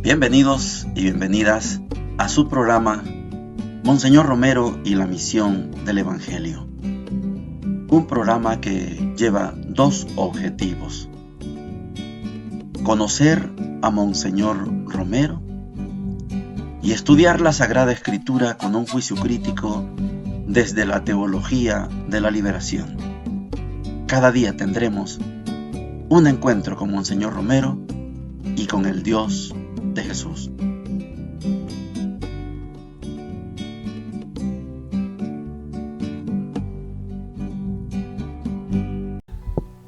Bienvenidos y bienvenidas a su programa Monseñor Romero y la misión del Evangelio. Un programa que lleva dos objetivos: conocer a Monseñor Romero y estudiar la Sagrada Escritura con un juicio crítico desde la teología de la liberación. Cada día tendremos un encuentro con Monseñor Romero y con el Dios de Jesús.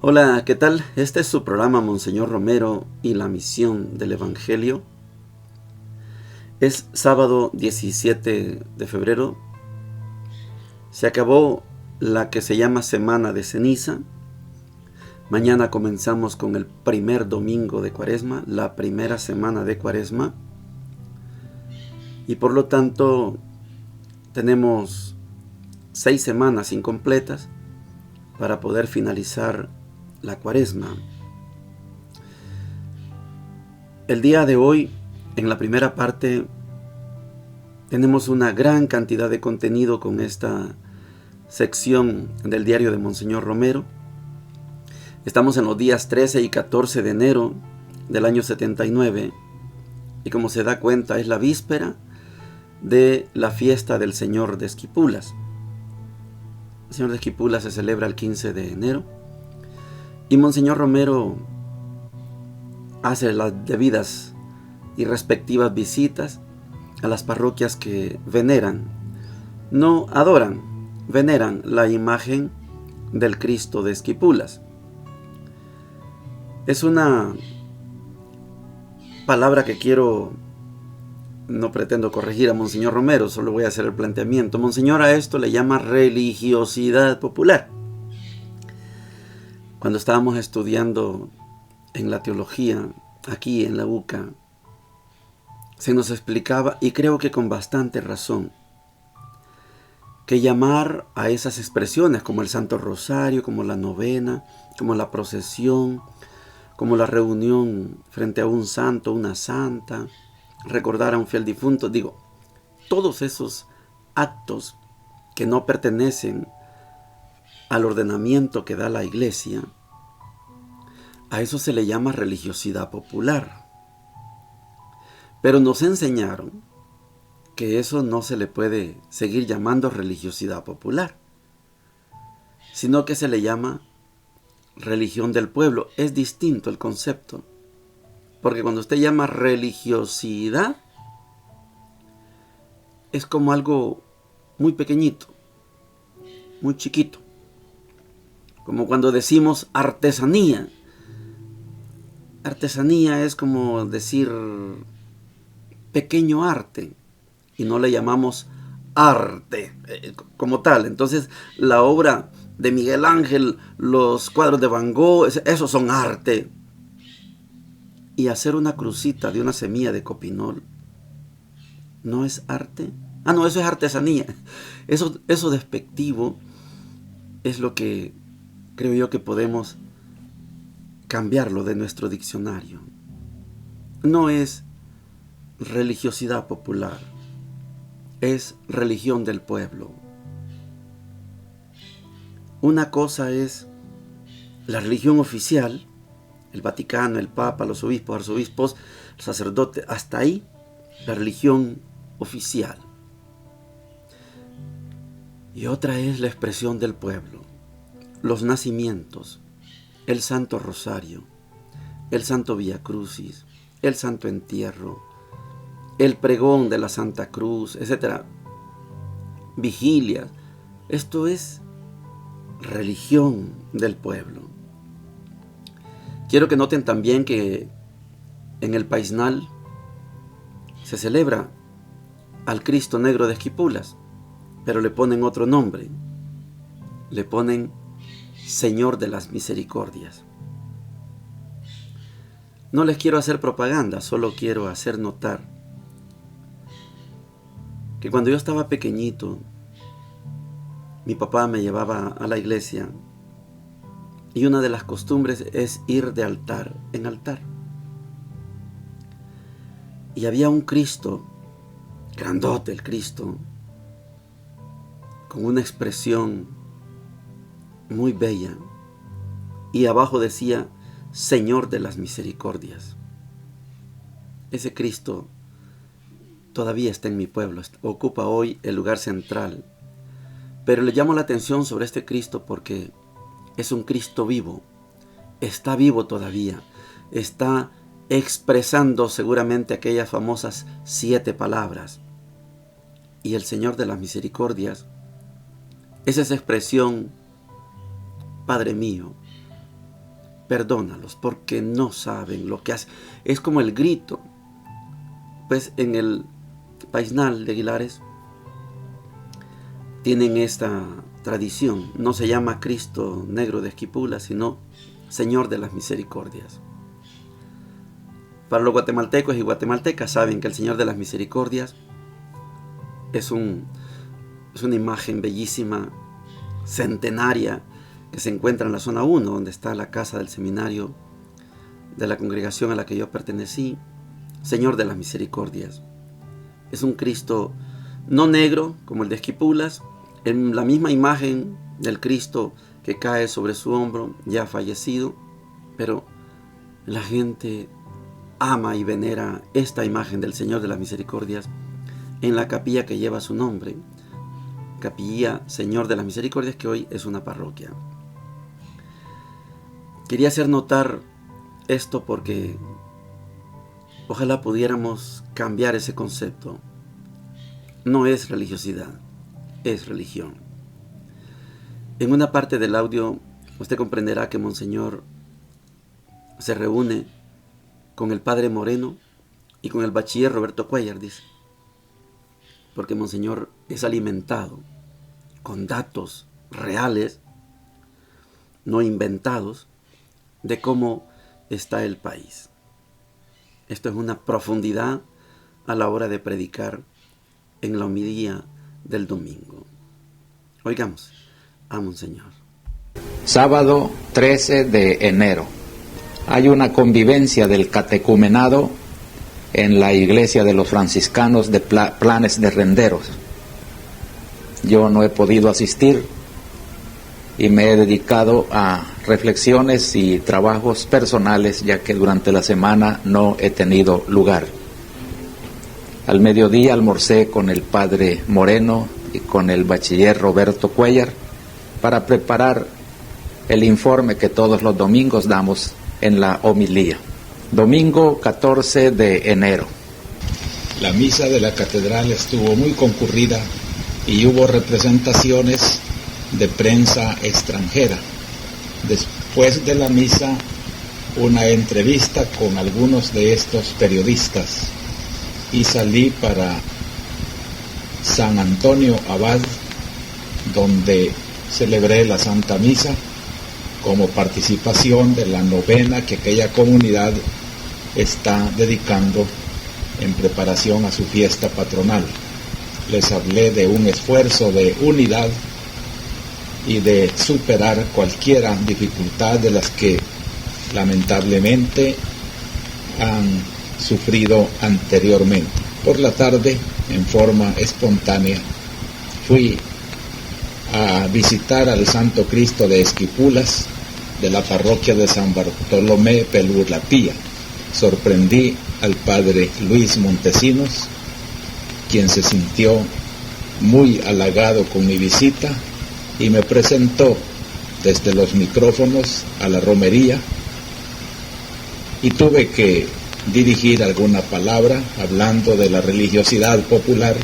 Hola, ¿qué tal? Este es su programa Monseñor Romero y la misión del Evangelio. Es sábado 17 de febrero. Se acabó la que se llama Semana de Ceniza. Mañana comenzamos con el primer domingo de Cuaresma, la primera semana de Cuaresma. Y por lo tanto, tenemos 6 semanas incompletas para poder finalizar la Cuaresma. El día de hoy, en la primera parte, tenemos una gran cantidad de contenido con esta sección del diario de Monseñor Romero. Estamos en los días 13 y 14 de enero del año 79 y, como se da cuenta, es la víspera de la fiesta del Señor de Esquipulas. El Señor de Esquipulas se celebra el 15 de enero y Monseñor Romero hace las debidas y respectivas visitas a las parroquias que veneran, no adoran, veneran la imagen del Cristo de Esquipulas. Es una palabra que no pretendo corregir a Monseñor Romero, solo voy a hacer el planteamiento. Monseñor a esto le llama religiosidad popular. Cuando estábamos estudiando en la teología, aquí en la UCA, se nos explicaba, y creo que con bastante razón, que llamar a esas expresiones como el Santo Rosario, como la novena, como la procesión, como la reunión frente a un santo, una santa, recordar a un fiel difunto, todos esos actos que no pertenecen al ordenamiento que da la Iglesia, a eso se le llama religiosidad popular. Pero nos enseñaron que eso no se le puede seguir llamando religiosidad popular, sino que se le llama religión del pueblo. Es distinto el concepto, porque cuando usted llama religiosidad, es como algo muy pequeñito, muy chiquito, como cuando decimos artesanía. Artesanía es como decir pequeño arte, y no le llamamos arte como tal. Entonces, la obra de Miguel Ángel, los cuadros de Van Gogh, esos son arte. Y hacer una crucita de una semilla de copinol, ¿no es arte? No, eso es artesanía. Eso despectivo es lo que creo yo que podemos cambiarlo de nuestro diccionario. No es religiosidad popular, es religión del pueblo. Una cosa es la religión oficial, el Vaticano, el Papa, los obispos, arzobispos, el sacerdote, hasta ahí la religión oficial. Y otra es la expresión del pueblo, los nacimientos, el Santo Rosario, el Santo Vía Crucis, el Santo Entierro, el pregón de la Santa Cruz, etc. Vigilias. Esto es religión del pueblo. Quiero que noten también que en el Paisnal se celebra al Cristo Negro de Esquipulas, pero le ponen otro nombre. Le ponen Señor de las Misericordias. No les quiero hacer propaganda, solo quiero hacer notar que cuando yo estaba pequeñito, mi papá me llevaba a la iglesia y una de las costumbres es ir de altar en altar. y había un Cristo, grandote el Cristo, con una expresión muy bella, y abajo decía, Señor de las misericordias. Ese Cristo todavía está en mi pueblo, ocupa hoy el lugar central, pero le llamo la atención sobre este Cristo porque es un Cristo vivo, está vivo todavía, está expresando seguramente aquellas famosas 7 palabras. Y el Señor de las misericordias es esa expresión, Padre mío, perdónalos porque no saben lo que hacen. Es como el grito. Pues en el Paisnal de Aguilares tienen esta tradición. No se llama Cristo Negro de Esquipula, sino Señor de las Misericordias. Para los guatemaltecos y guatemaltecas saben que el Señor de las Misericordias es una imagen bellísima, centenaria, que se encuentra en la zona 1, donde está la casa del seminario de la congregación a la que yo pertenecí. Señor de las Misericordias. Es un Cristo no negro como el de Esquipulas, en la misma imagen del Cristo que cae sobre su hombro, ya fallecido, pero la gente ama y venera esta imagen del Señor de las Misericordias en la capilla que lleva su nombre, Capilla Señor de las Misericordias, que hoy es una parroquia. Quería hacer notar esto porque ojalá pudiéramos cambiar ese concepto. No es religiosidad, es religión. En una parte del audio usted comprenderá que Monseñor se reúne con el Padre Moreno y con el bachiller Roberto Cuellar, dice, porque Monseñor es alimentado con datos reales, no inventados, de cómo está el país. Esto es una profundidad a la hora de predicar en la homilía del domingo. Oigamos a Monseñor. Sábado 13 de enero. Hay una convivencia del catecumenado en la iglesia de los franciscanos de Planes de Renderos. Yo no he podido asistir y me he dedicado a reflexiones y trabajos personales, ya que durante la semana no he tenido lugar. Al mediodía almorcé con el Padre Moreno y con el bachiller Roberto Cuellar para preparar el informe que todos los domingos damos en la homilía. Domingo 14 de enero. La misa de la catedral estuvo muy concurrida y hubo representaciones de prensa extranjera. Después de la misa, una entrevista con algunos de estos periodistas y salí para San Antonio Abad, donde celebré la Santa Misa como participación de la novena que aquella comunidad está dedicando en preparación a su fiesta patronal. Les hablé de un esfuerzo de unidad y de superar cualquier dificultad de las que lamentablemente han sufrido anteriormente. Por la tarde, en forma espontánea, fui a visitar al Santo Cristo de Esquipulas, de la parroquia de San Bartolomé Pelurlapía. Sorprendí al padre Luis Montesinos, quien se sintió muy halagado con mi visita y me presentó desde los micrófonos a la romería, y tuve que dirigir alguna palabra hablando de la religiosidad popular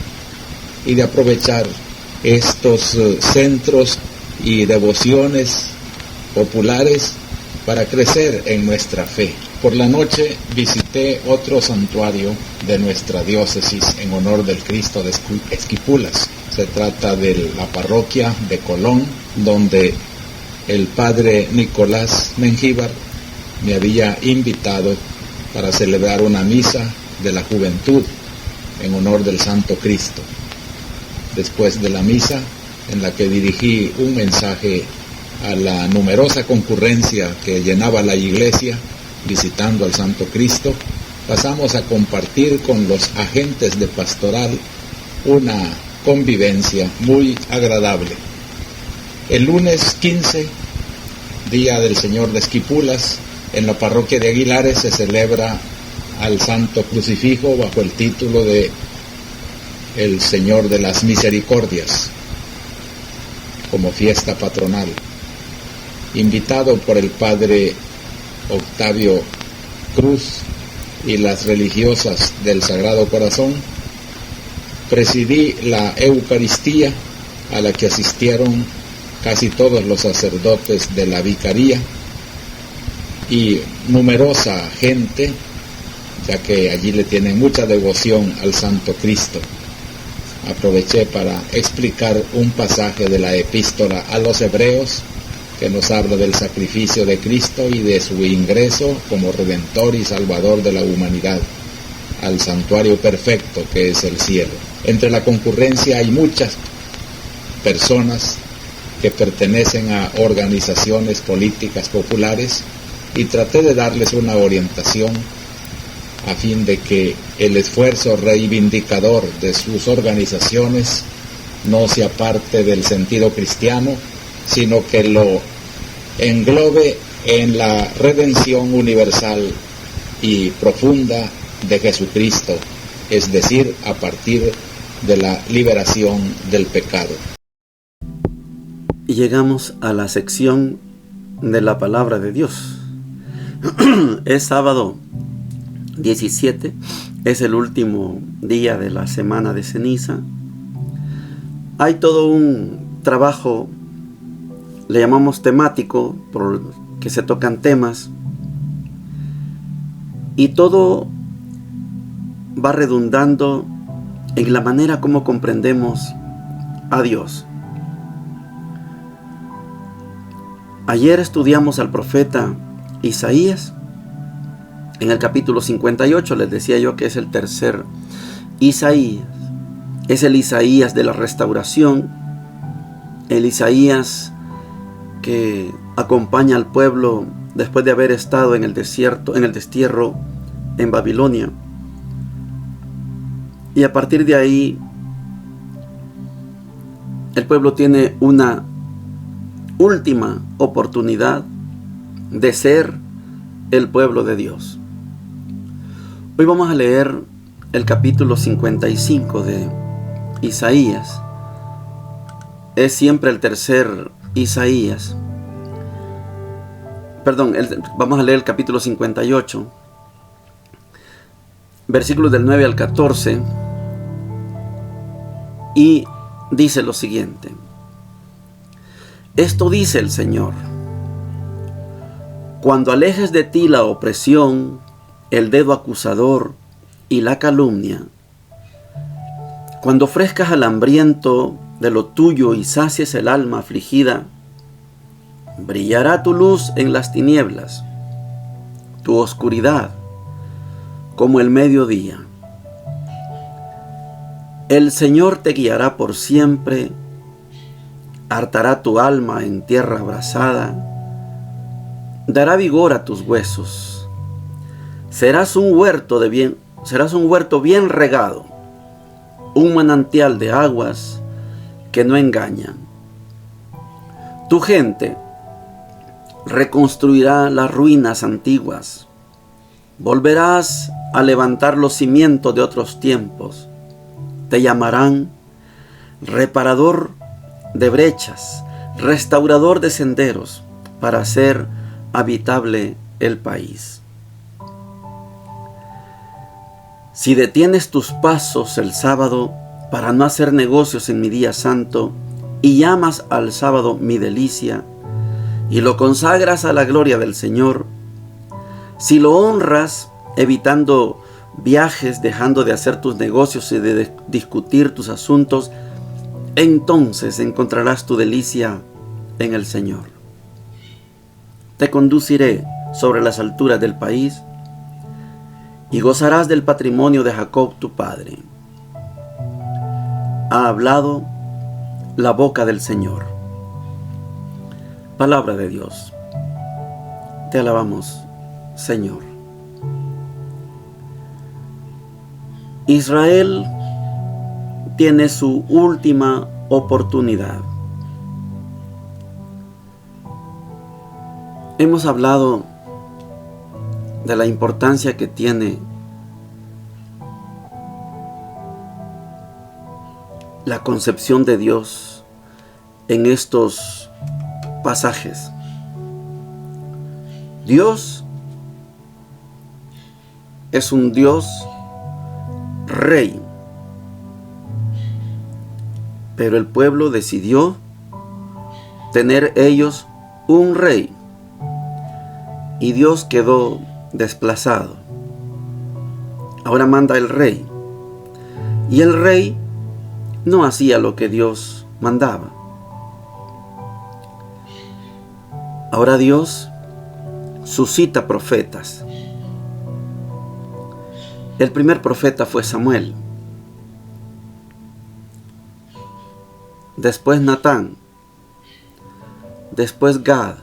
y de aprovechar estos centros y devociones populares para crecer en nuestra fe. Por la noche visité otro santuario de nuestra diócesis en honor del Cristo de Esquipulas. Se trata de la parroquia de Colón, donde el padre Nicolás Mengíbar me había invitado para celebrar una misa de la juventud en honor del Santo Cristo. Después de la misa, en la que dirigí un mensaje a la numerosa concurrencia que llenaba la iglesia visitando al Santo Cristo, pasamos a compartir con los agentes de pastoral una convivencia muy agradable. El lunes 15, día del Señor de Esquipulas, en la parroquia de Aguilares se celebra al Santo Crucifijo bajo el título de el Señor de las Misericordias, como fiesta patronal. Invitado por el Padre Octavio Cruz y las religiosas del Sagrado Corazón, presidí la Eucaristía, a la que asistieron casi todos los sacerdotes de la vicaría y numerosa gente, ya que allí le tienen mucha devoción al Santo Cristo. Aproveché para explicar un pasaje de la epístola a los Hebreos que nos habla del sacrificio de Cristo y de su ingreso como Redentor y Salvador de la humanidad al santuario perfecto que es el cielo. Entre la concurrencia hay muchas personas que pertenecen a organizaciones políticas populares y traté de darles una orientación a fin de que el esfuerzo reivindicador de sus organizaciones no se aparte del sentido cristiano, sino que lo englobe en la redención universal y profunda de Jesucristo, es decir, a partir de la liberación del pecado. Y llegamos a la sección de la palabra de Dios. Es sábado 17, es el último día de la semana de ceniza. Hay todo un trabajo, le llamamos temático, porque se tocan temas, y todo va redundando en la manera como comprendemos a Dios. Ayer estudiamos al profeta Isaías en el capítulo 58. Les decía yo que es el tercer Isaías. Es el Isaías de la restauración, el Isaías que acompaña al pueblo después de haber estado en el desierto, en el destierro en Babilonia. Y a partir de ahí, el pueblo tiene una última oportunidad de ser el pueblo de Dios. Hoy vamos a leer el capítulo 55 de Isaías. Es siempre el tercer Isaías. Vamos a leer el capítulo 58, versículos del 9 al 14, y dice lo siguiente: Esto dice el Señor: cuando alejes de ti la opresión, el dedo acusador y la calumnia, cuando ofrezcas al hambriento de lo tuyo y sacies el alma afligida, brillará tu luz en las tinieblas, tu oscuridad como el mediodía. El Señor te guiará por siempre, hartará tu alma en tierra abrasada, dará vigor a tus huesos. Serás un huerto bien regado, un manantial de aguas que no engañan. Tu gente reconstruirá las ruinas antiguas. Volverás a levantar los cimientos de otros tiempos. Te llamarán reparador de brechas, restaurador de senderos, para hacer habitable el país. Si detienes tus pasos el sábado para no hacer negocios en mi día santo, y llamas al sábado mi delicia, y lo consagras a la gloria del Señor, si lo honras evitando viajes, dejando de hacer tus negocios y de discutir tus asuntos, entonces encontrarás tu delicia en el Señor. Te conduciré sobre las alturas del país y gozarás del patrimonio de Jacob tu padre. Ha hablado la boca del Señor. Palabra de Dios. Te alabamos, Señor. Israel tiene su última oportunidad. Hemos hablado de la importancia que tiene la concepción de Dios en estos pasajes. Dios es un Dios rey, pero el pueblo decidió tener ellos un rey y Dios quedó desplazado. Ahora manda el rey y el rey no hacía lo que Dios mandaba. Ahora Dios suscita profetas. El primer profeta fue Samuel. Después Natán. Después Gad.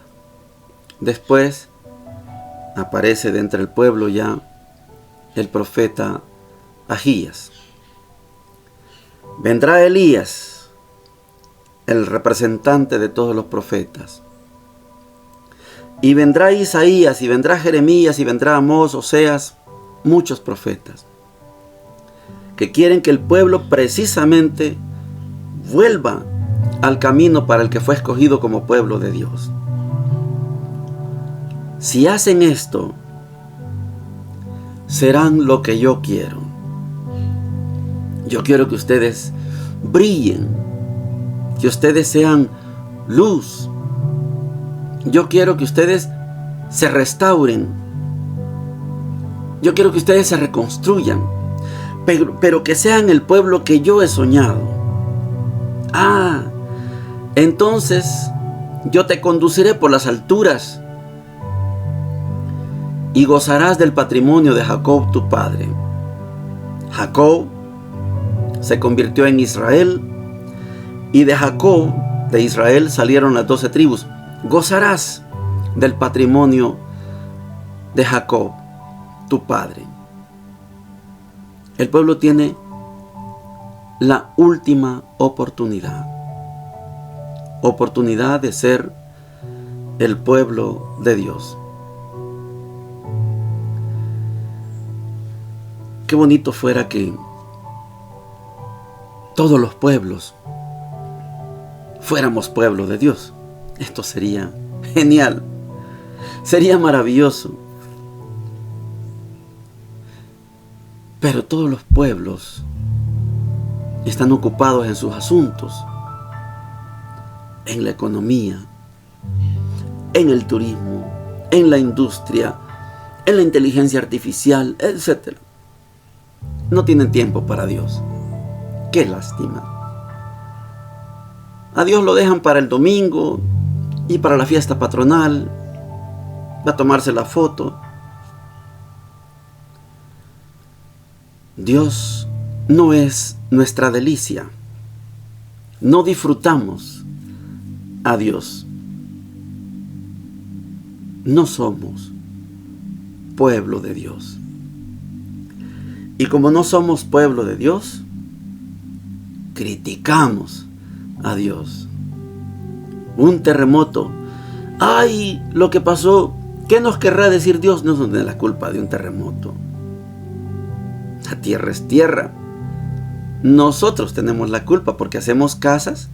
Después aparece de entre el pueblo ya el profeta Ahías. Vendrá Elías, el representante de todos los profetas. Y vendrá Isaías, y vendrá Jeremías, y vendrá Amós, Oseas, muchos profetas que quieren que el pueblo precisamente vuelva al camino para el que fue escogido como pueblo de Dios. Si hacen esto, serán lo que yo quiero. Yo quiero que ustedes brillen, que ustedes sean luz. Yo quiero que ustedes se restauren. Yo quiero que ustedes se reconstruyan, pero que sean el pueblo que yo he soñado. Entonces yo te conduciré por las alturas y gozarás del patrimonio de Jacob tu padre. Jacob se convirtió en Israel y de Jacob, de Israel, salieron las 12 tribus. Gozarás del patrimonio de Jacob tu padre. El pueblo tiene la última oportunidad de ser el pueblo de Dios. Qué bonito fuera que todos los pueblos fuéramos pueblo de Dios. Esto sería genial, sería maravilloso. Pero todos los pueblos están ocupados en sus asuntos, en la economía, en el turismo, en la industria, en la inteligencia artificial, etc. No tienen tiempo para Dios. ¡Qué lástima! A Dios lo dejan para el domingo y para la fiesta patronal, va a tomarse la foto. Dios no es nuestra delicia. No disfrutamos a Dios. No somos pueblo de Dios. Y como no somos pueblo de Dios, criticamos a Dios. Un terremoto. ¡Ay! Lo que pasó. ¿Qué nos querrá decir Dios? No tiene la culpa de un terremoto. La tierra es tierra. Nosotros tenemos la culpa porque hacemos casas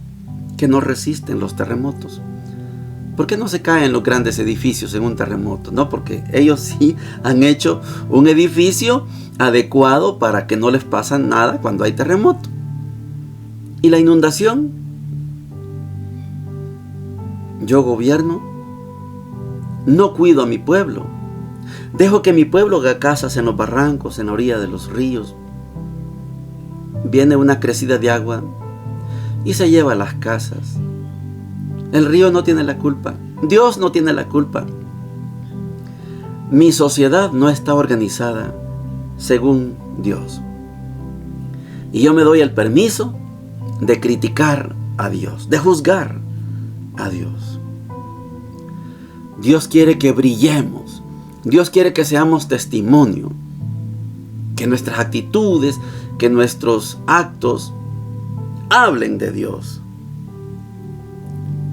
que no resisten los terremotos. ¿Por qué no se caen los grandes edificios en un terremoto? No, porque ellos sí han hecho un edificio adecuado para que no les pase nada cuando hay terremoto. ¿Y la inundación? Yo gobierno, no cuido a mi pueblo. Dejo que mi pueblo haga casas en los barrancos, en la orilla de los ríos. Viene una crecida de agua y se lleva las casas. El río no tiene la culpa. Dios no tiene la culpa. Mi sociedad no está organizada según Dios. Y yo me doy el permiso de criticar a Dios, de juzgar a Dios. Dios quiere que brillemos. Dios quiere que seamos testimonio. Que nuestras actitudes, que nuestros actos hablen de Dios.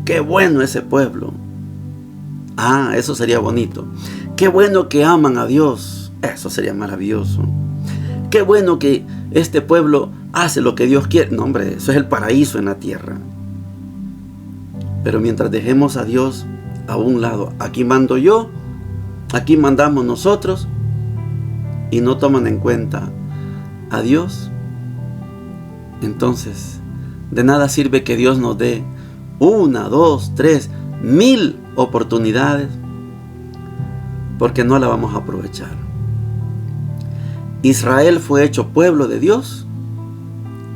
Qué bueno ese pueblo. Eso sería bonito. Qué bueno que aman a Dios. Eso sería maravilloso. Qué bueno que este pueblo hace lo que Dios quiere. No, hombre, eso es el paraíso en la tierra. Pero mientras dejemos a Dios a un lado, aquí mando yo, aquí mandamos nosotros, y no toman en cuenta a Dios, entonces de nada sirve que Dios nos dé 1, 2, 3, 1000 oportunidades, porque no la vamos a aprovechar. Israel fue hecho pueblo de Dios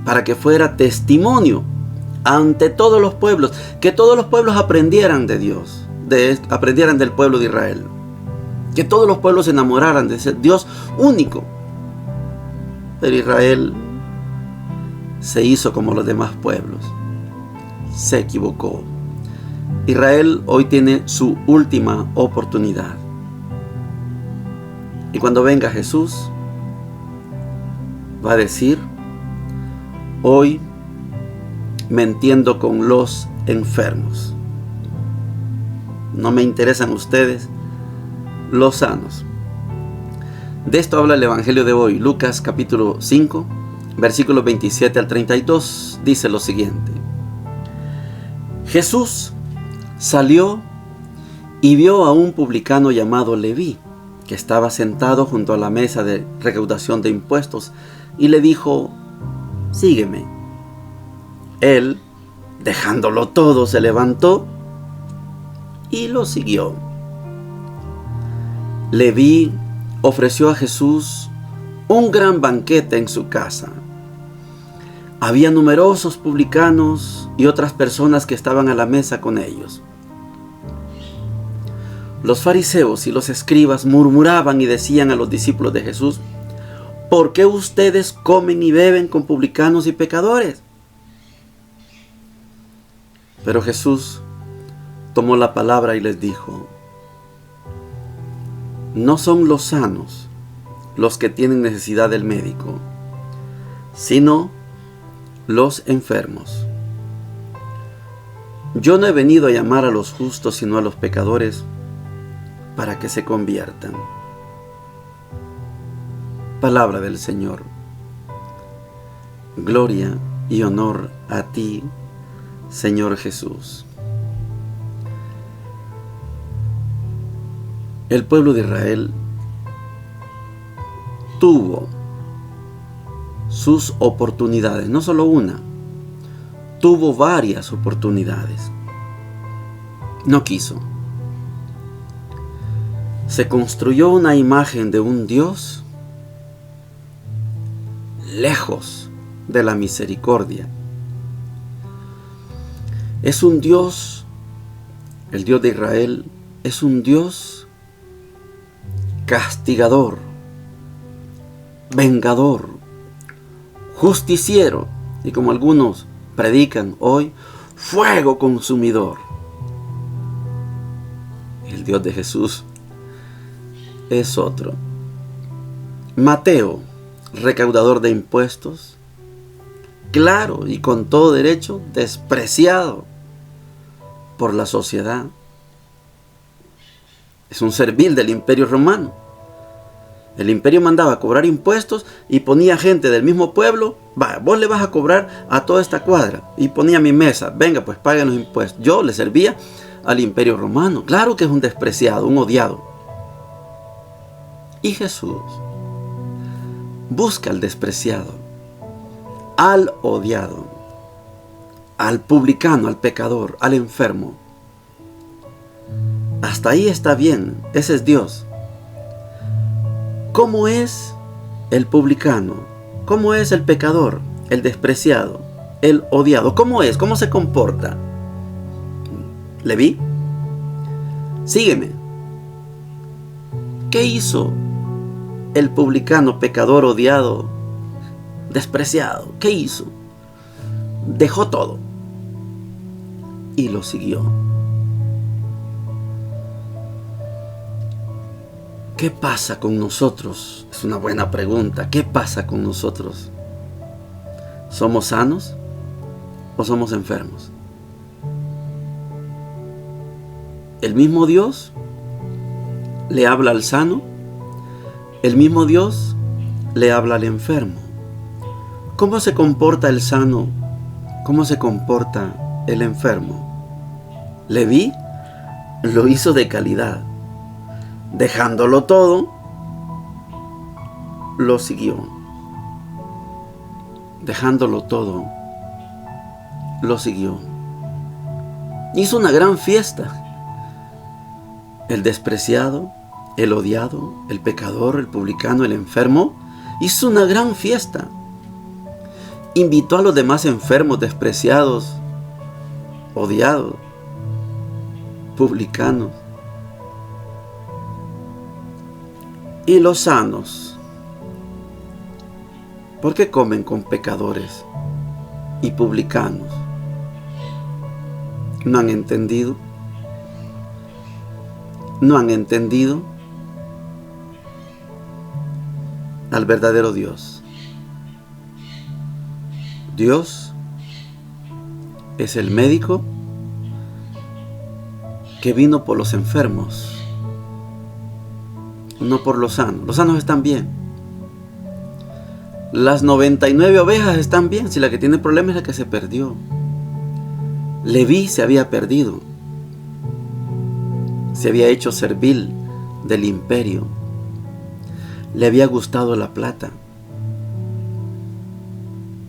para que fuera testimonio ante todos los pueblos, que todos los pueblos aprendieran de Dios, aprendieran del pueblo de Israel, que todos los pueblos se enamoraran de ese Dios único. Pero Israel se hizo como los demás pueblos, se equivocó. Israel hoy tiene su última oportunidad, y cuando venga Jesús va a decir: hoy me entiendo con los enfermos, no me interesan ustedes los sanos. De esto habla el Evangelio de hoy, Lucas capítulo 5, versículos 27 al 32, dice lo siguiente: Jesús salió y vio a un publicano llamado Leví, que estaba sentado junto a la mesa de recaudación de impuestos, y le dijo: sígueme. Él, dejándolo todo, se levantó y lo siguió. Leví ofreció a Jesús un gran banquete en su casa. Había numerosos publicanos y otras personas que estaban a la mesa con ellos. Los fariseos y los escribas murmuraban y decían a los discípulos de Jesús: ¿por qué ustedes comen y beben con publicanos y pecadores? Pero Jesús tomó la palabra y les dijo: no son los sanos los que tienen necesidad del médico, sino los enfermos. Yo no he venido a llamar a los justos, sino a los pecadores, para que se conviertan. Palabra del Señor. Gloria y honor a ti, Señor Jesús. El pueblo de Israel tuvo sus oportunidades, no solo una, tuvo varias oportunidades. No quiso. Se construyó una imagen de un Dios lejos de la misericordia. Es un Dios, el Dios de Israel, es un Dios castigador, vengador, justiciero, y como algunos predican hoy, fuego consumidor. El Dios de Jesús es otro. Mateo, recaudador de impuestos, claro y con todo derecho, despreciado por la sociedad. Es un servil del Imperio Romano. El imperio mandaba cobrar impuestos y ponía gente del mismo pueblo. Vos le vas a cobrar a toda esta cuadra. Y ponía mi mesa. Venga, pues paguen los impuestos. Yo le servía al Imperio Romano. Claro que es un despreciado, un odiado. Y Jesús busca al despreciado, al odiado, al publicano, al pecador, al enfermo. Hasta ahí está bien, ese es Dios. ¿Cómo es el publicano? ¿Cómo es el pecador, el despreciado, el odiado? ¿Cómo es? ¿Cómo se comporta? Leví, sígueme. ¿Qué hizo el publicano, pecador, odiado, despreciado? ¿Qué hizo? Dejó todo y lo siguió. ¿Qué pasa con nosotros? Es una buena pregunta. ¿Qué pasa con nosotros? ¿Somos sanos o somos enfermos? El mismo Dios le habla al sano, el mismo Dios le habla al enfermo. ¿Cómo se comporta el sano? ¿Cómo se comporta el enfermo? Leví lo hizo de calidad. Dejándolo todo, lo siguió. Dejándolo todo, lo siguió. Hizo una gran fiesta. El despreciado, el odiado, el pecador, el publicano, el enfermo, hizo una gran fiesta. Invitó a los demás enfermos, despreciados, odiados, publicanos. Y los sanos, ¿por qué comen con pecadores y publicanos? ¿No han entendido? ¿No han entendido al verdadero Dios? Dios es el médico que vino por los enfermos, no por los sanos. Los sanos están bien. Las 99 ovejas están bien, si la que tiene problemas es la que se perdió. Leví se había perdido. Se había hecho servil del imperio. Le había gustado la plata.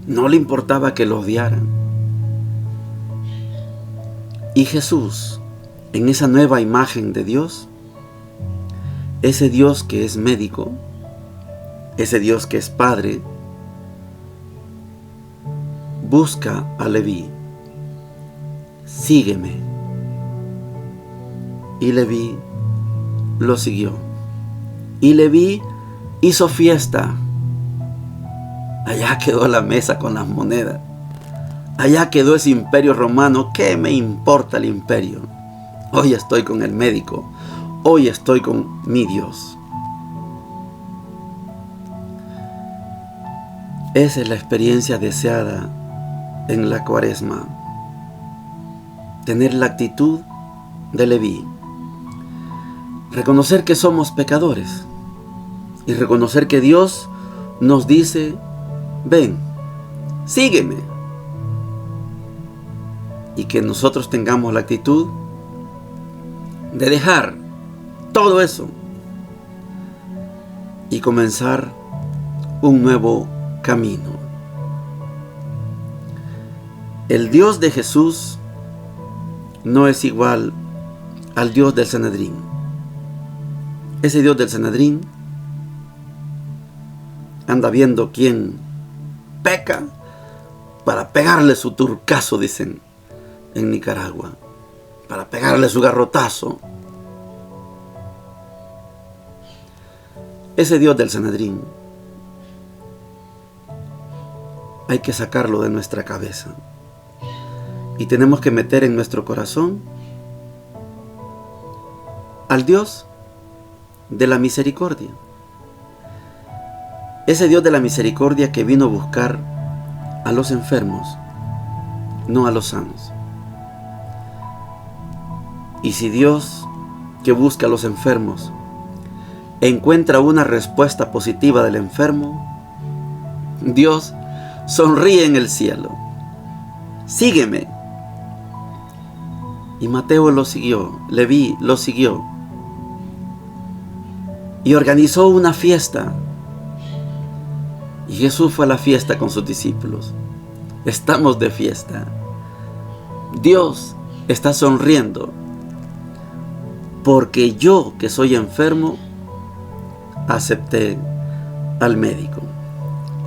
No le importaba que lo odiaran. Y Jesús, en esa nueva imagen de Dios, ese Dios que es médico, ese Dios que es Padre, busca a Leví. Sígueme. Y Leví lo siguió. Y Leví hizo fiesta. Allá quedó la mesa con las monedas. Allá quedó ese imperio romano. ¿Qué me importa el imperio? Hoy estoy con el médico. Hoy estoy con mi Dios. Esa es la experiencia deseada en la Cuaresma. Tener la actitud de Leví. Reconocer que somos pecadores. Y reconocer que Dios nos dice: ven, sígueme. Y que nosotros tengamos la actitud de dejar todo eso y comenzar un nuevo camino. El Dios de Jesús no es igual al Dios del Sanedrín. Ese Dios del Sanedrín anda viendo quién peca para pegarle su turcazo, dicen en Nicaragua, para pegarle su garrotazo. Ese Dios del Sanedrín hay que sacarlo de nuestra cabeza y tenemos que meter en nuestro corazón al Dios de la misericordia. Ese Dios de la misericordia que vino a buscar a los enfermos, no a los sanos. Y si Dios, que busca a los enfermos, encuentra una respuesta positiva del enfermo, Dios sonríe en el cielo. Sígueme. Y Mateo lo siguió, Leví lo siguió. Y organizó una fiesta. Y Jesús fue a la fiesta con sus discípulos. Estamos de fiesta. Dios está sonriendo. Porque yo, que soy enfermo, acepté al médico.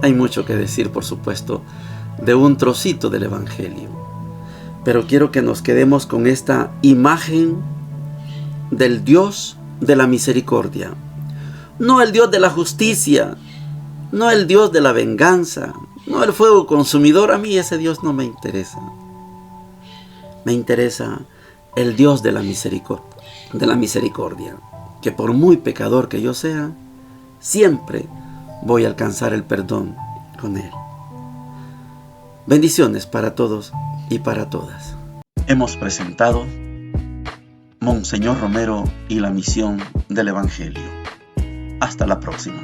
Hay mucho que decir, por supuesto, de un trocito del Evangelio. Pero quiero que nos quedemos con esta imagen del Dios de la misericordia. No el Dios de la justicia, no el Dios de la venganza, no el fuego consumidor. A mí ese Dios no me interesa. Me interesa el Dios de la misericordia, que por muy pecador que yo sea, siempre voy a alcanzar el perdón con Él. Bendiciones para todos y para todas. Hemos presentado Monseñor Romero y la misión del Evangelio. Hasta la próxima.